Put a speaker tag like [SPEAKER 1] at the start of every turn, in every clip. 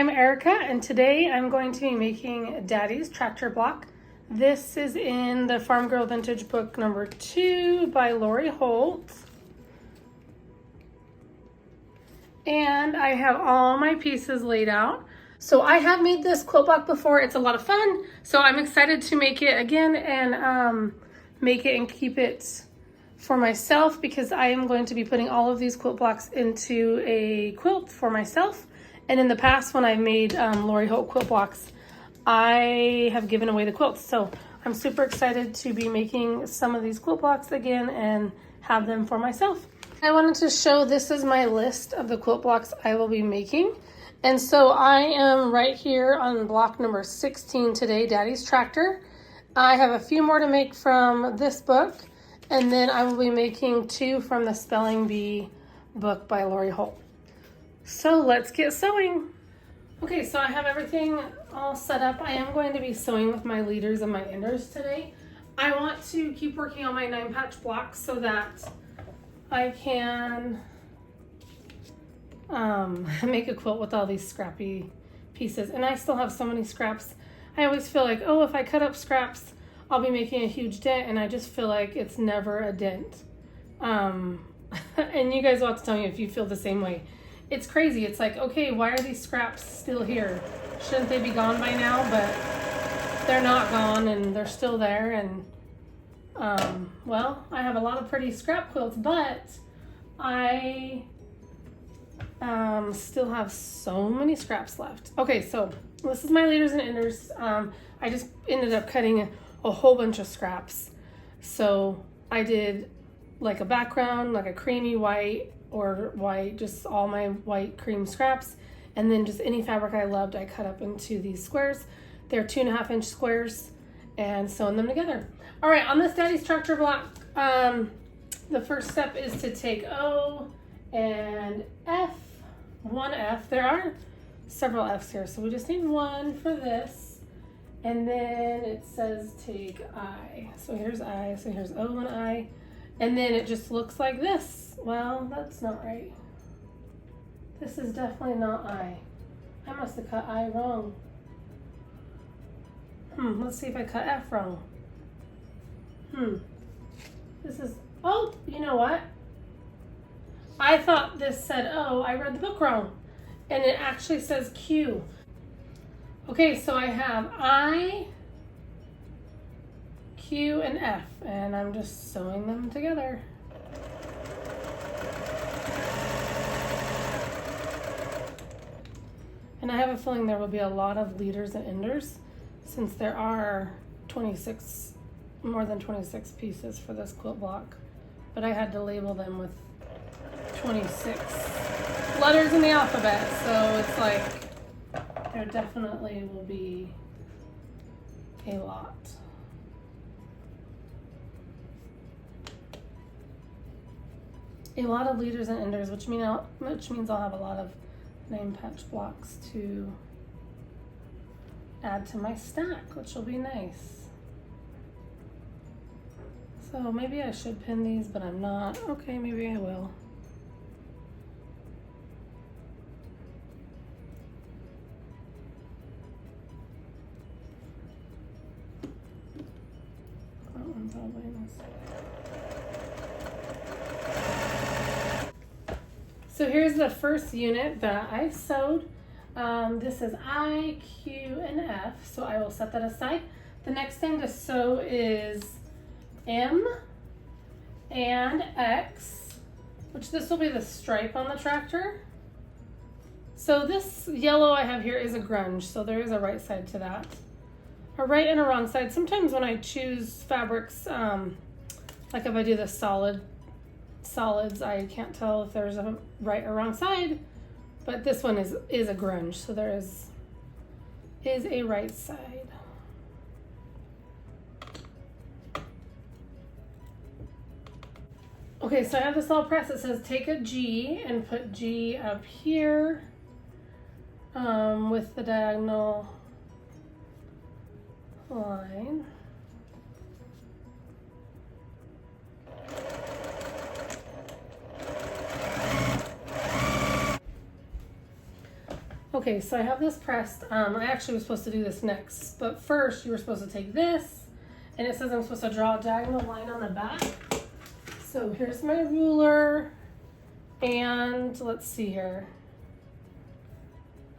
[SPEAKER 1] I'm Erica, and today I'm going to be making Daddy's Tractor Block. This is in the Farm Girl Vintage book number 2 by Lori Holt. And I have all my pieces laid out. So I have made this quilt block before. It's a lot of fun. So I'm excited to make it again and make it and keep it for myself, because I am going to be putting all of these quilt blocks into a quilt for myself. And in the past, when I made Lori Holt quilt blocks, I have given away the quilts. So I'm super excited to be making some of these quilt blocks again and have them for myself. I wanted to show, this is my list of the quilt blocks I will be making. And so I am right here on block number 16 today, Daddy's Tractor. I have a few more to make from this book, and then I will be making 2 from the Spelling Bee book by Lori Holt. So let's get sewing. Okay, so I have everything all set up. I am going to be sewing with my leaders and my enders today. I want to keep working on my 9-patch blocks so that I can make a quilt with all these scrappy pieces. And I still have so many scraps. I always feel like, oh, if I cut up scraps, I'll be making a huge dent, and I just feel like it's never a dent. And you guys will have to tell me if you feel the same way. It's crazy. It's like, okay, why are these scraps still here? Shouldn't they be gone by now? But they're not gone, and they're still there. And well, I have a lot of pretty scrap quilts, but I still have so many scraps left. Okay, so this is my leaders and enders. I just ended up cutting a whole bunch of scraps. So I did like a background, like a creamy white or white, just all my white cream scraps. And then just any fabric I loved, I cut up into these squares. They're 2.5-inch squares, and sewing them together. All right, on this Daddy's Tractor block, the first step is to take O and F, one F. There are several F's here, so we just need one for this. And then it says take I. So here's I, so here's O and I. And then it just looks like this. Well, that's not right. This is definitely not I. I must have cut I wrong. Let's see if I cut F wrong. This is, oh, you know what? I thought this said O. I read the book wrong. And it actually says Q. Okay, so I have I, Q, and F, and I'm just sewing them together. And I have a feeling there will be a lot of leaders and enders, since there are more than 26 pieces for this quilt block. But I had to label them with 26 letters in the alphabet, so it's like there definitely will be a lot. A lot of leaders and enders, which means I'll have a lot of 9-patch blocks to add to my stack, which will be nice. So maybe I should pin these, but I'm not. Okay, maybe I will. That one probably is. So here's the first unit that I sewed. This is I, Q, and F, so I will set that aside. The next thing to sew is M and X, which this will be the stripe on the tractor. So this yellow I have here is a grunge, so there is a right side to that. A right and a wrong side. Sometimes when I choose fabrics, like if I do the solids, I can't tell if there's a right or wrong side, but this one is a grunge, so there is a right side. Okay, so I have this all pressed. It says take a G and put G up here with the diagonal line. Okay, so I have this pressed. I actually was supposed to do this next, but first you were supposed to take this, and it says I'm supposed to draw a diagonal line on the back. So here's my ruler, and let's see here.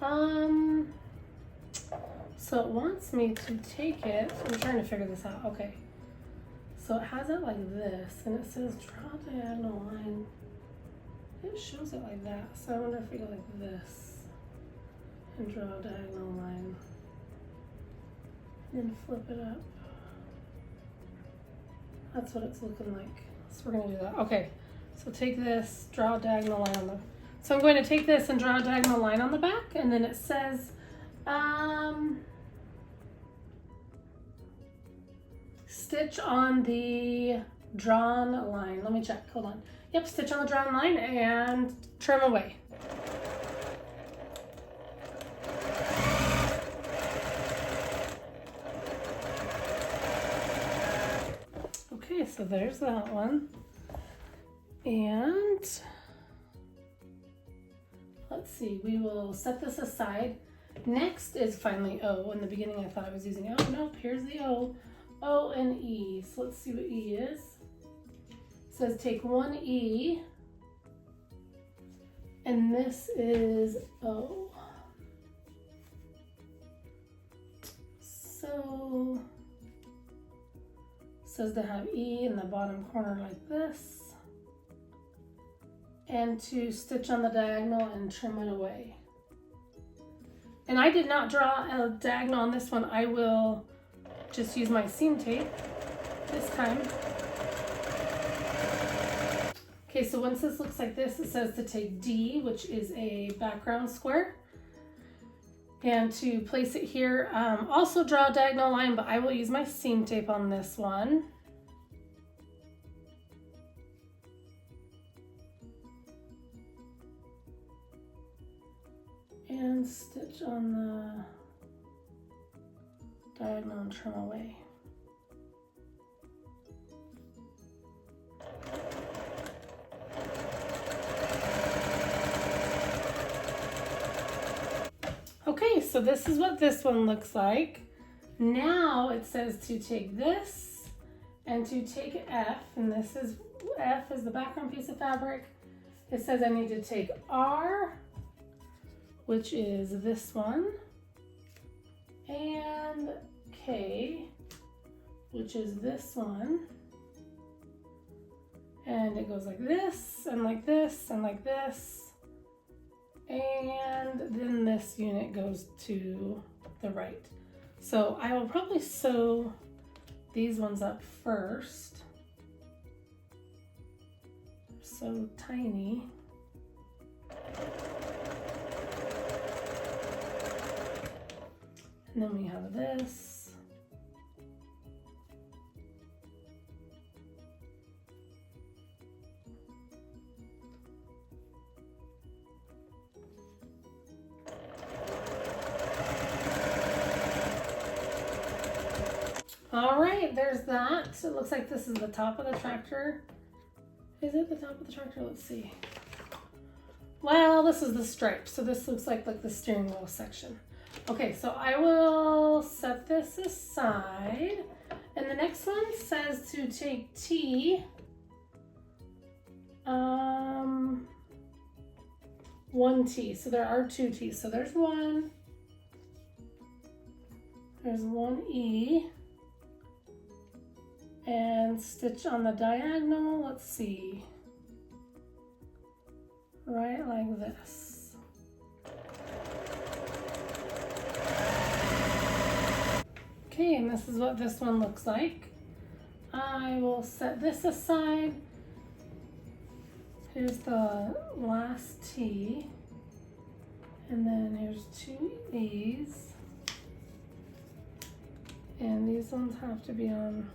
[SPEAKER 1] So it wants me to take it. I'm trying to figure this out. Okay. So it has it like this, and it says draw a diagonal line. It shows it like that. So I wonder if we go like this and draw a diagonal line. And then flip it up. That's what it's looking like. So we're gonna do that. Okay. So take this, draw a diagonal line on the. So I'm going to take this and draw a diagonal line on the back, and then it says, stitch on the drawn line. Let me check, hold on. Yep, stitch on the drawn line and trim away. Okay, so there's that one. And let's see, we will set this aside. Next is finally O. In the beginning I thought I was using O. Nope, here's the O. O and E. So let's see what E is. It says take one E, and this is O. So it says to have E in the bottom corner like this, and to stitch on the diagonal and trim it away. And I did not draw a diagonal on this one. I will just use my seam tape this time. Okay, so once this looks like this, it says to take D, which is a background square, and to place it here. Also draw a diagonal line, but I will use my seam tape on this one. And stitch on the diagonal and trim away. Okay, so this is what this one looks like. Now it says to take this and to take F, and this is F is the background piece of fabric. It says I need to take R, which is this one, and K, which is this one, and it goes like this and like this and like this, and then this unit goes to the right. So I will probably sew these ones up first. They're so tiny. And then we have this. All right, there's that. It looks like this is the top of the tractor. Is it the top of the tractor? Let's see. Well, this is the stripe. So this looks like the steering wheel section. Okay, so I will set this aside. And the next one says to take T, 1 T. So there are 2 T's. So there's one. There's 1 E. And stitch on the diagonal. Let's see. Right like this. Okay, and this is what this one looks like. I will set this aside. Here's the last T. And then here's 2 E's. And these ones have to be on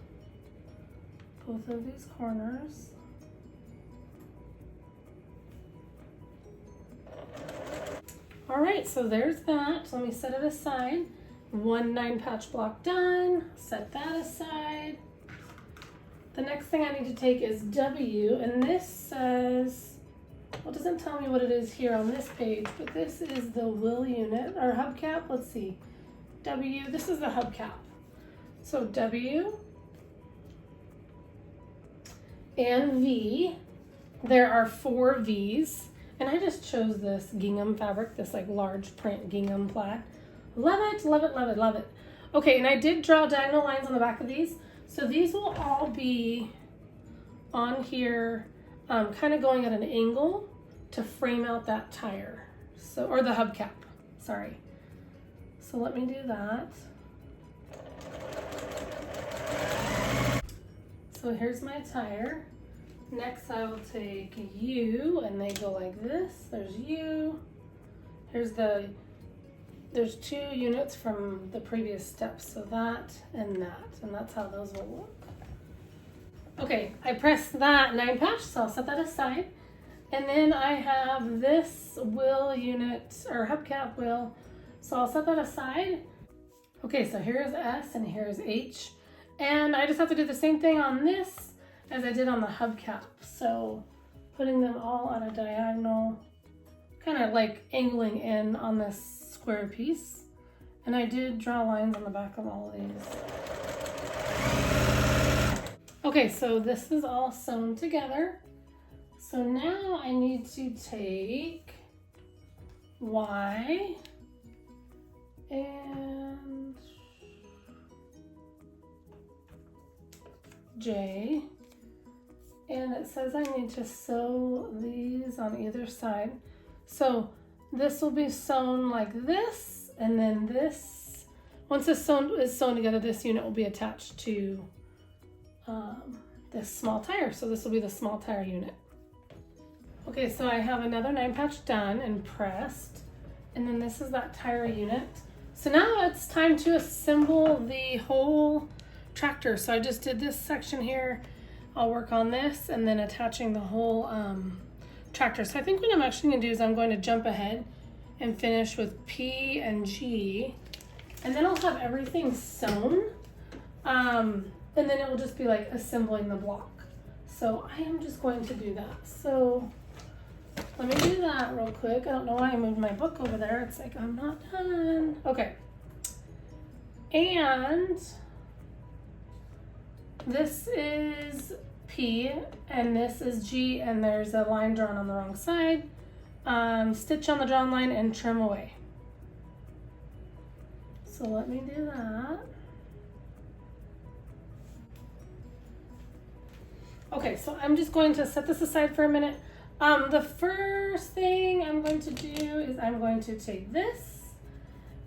[SPEAKER 1] both of these corners. All right, so there's that. Let me set it aside. 1 9-patch block done. Set that aside. The next thing I need to take is W, and this says, well, does it doesn't tell me what it is here on this page, but this is the wheel unit, or hubcap. Let's see. W, this is the hubcap. So W and V. There are 4 V's, and I just chose this gingham fabric, this like large print gingham plaid. Love it, love it, love it, love it. Okay, and I did draw diagonal lines on the back of these, so these will all be on here, kind of going at an angle to frame out that tire, so, or the hubcap, sorry. So let me do that. So here's my tire. Next I will take U, and they go like this. There's U. There's 2 units from the previous steps, so that, and that's how those will look. Okay, I pressed that 9 patch, so I'll set that aside. And then I have this wheel unit, or hubcap wheel, so I'll set that aside. Okay, so here's S and here's H. And I just have to do the same thing on this as I did on the hubcap. So putting them all on a diagonal, kind of like angling in on this square piece. And I did draw lines on the back of all of these. Okay, so this is all sewn together. So now I need to take Y and J, and it says I need to sew these on either side. So this will be sewn like this, and then this, once this is sewn together, this unit will be attached to this small tire. So this will be the small tire unit. Okay, so I have another 9 patch done and pressed, and then this is that tire unit. So now it's time to assemble the whole tractor. So I just did this section here. I'll work on this and then attaching the whole tractor. So I think what I'm actually gonna do is I'm going to jump ahead and finish with P and G, and then I'll have everything sewn, and then it will just be like assembling the block. So I am just going to do that. So let me do that real quick. I don't know why I moved my book over there. It's like I'm not done. Okay. And this is P and this is G, and there's a line drawn on the wrong side. Stitch on the drawn line and trim away. So let me do that. Okay, so I'm just going to set this aside for a minute. The first thing I'm going to do is I'm going to take this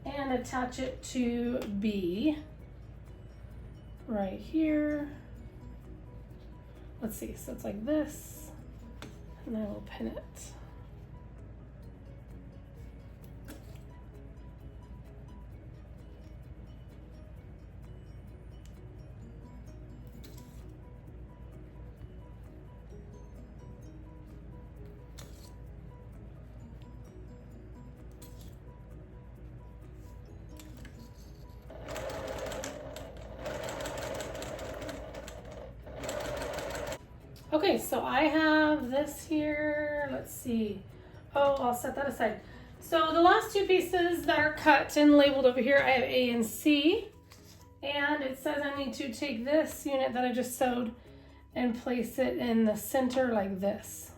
[SPEAKER 1] and attach it to B right here. Let's see, so it's like this, and I will pin it. Okay, so I have this here, let's see. Oh, I'll set that aside. So the last 2 pieces that are cut and labeled over here, I have A and C. And it says I need to take this unit that I just sewed and place it in the center like this.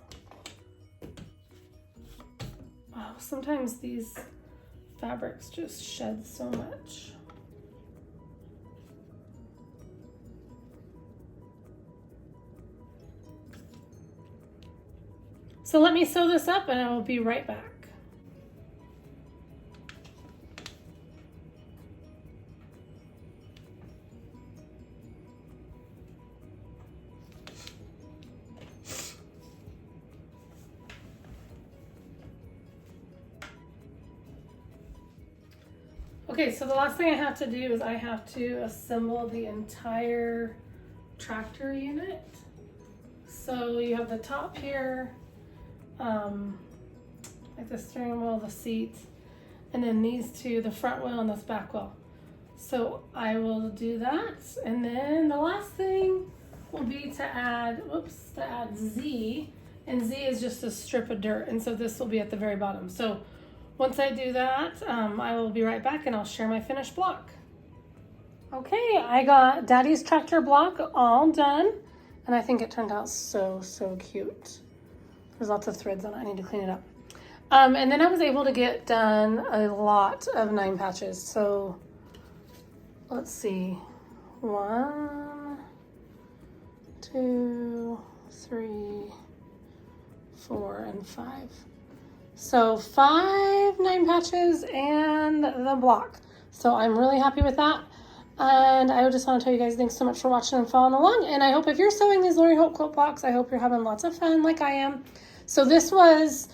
[SPEAKER 1] Oh, sometimes these fabrics just shed so much. So let me sew this up and I will be right back. Okay, so the last thing I have to do is I have to assemble the entire tractor unit. So you have the top here, like the steering wheel, the seat, and then these 2, the front wheel and this back wheel. So I will do that, and then the last thing will be to add, to add Z, and Z is just a strip of dirt, and so this will be at the very bottom. So once I do that, I will be right back and I'll share my finished block. Okay, I got Daddy's tractor block all done, and I think it turned out so cute. There's lots of threads on it. I need to clean it up. And then I was able to get done a lot of 9 patches. So let's see, 1, 2, 3, 4, and 5. So 5 9 patches and the block. So I'm really happy with that. And I just want to tell you guys, thanks so much for watching and following along. And I hope if you're sewing these Lori Holt quilt blocks, I hope you're having lots of fun like I am. So this was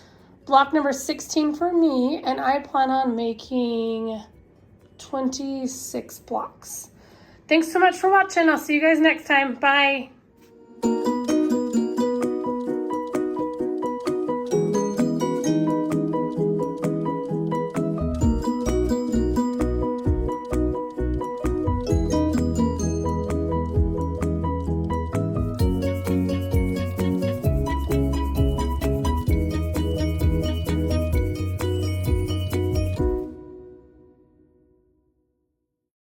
[SPEAKER 1] block number 16 for me, and I plan on making 26 blocks. Thanks so much for watching. I'll see you guys next time. Bye.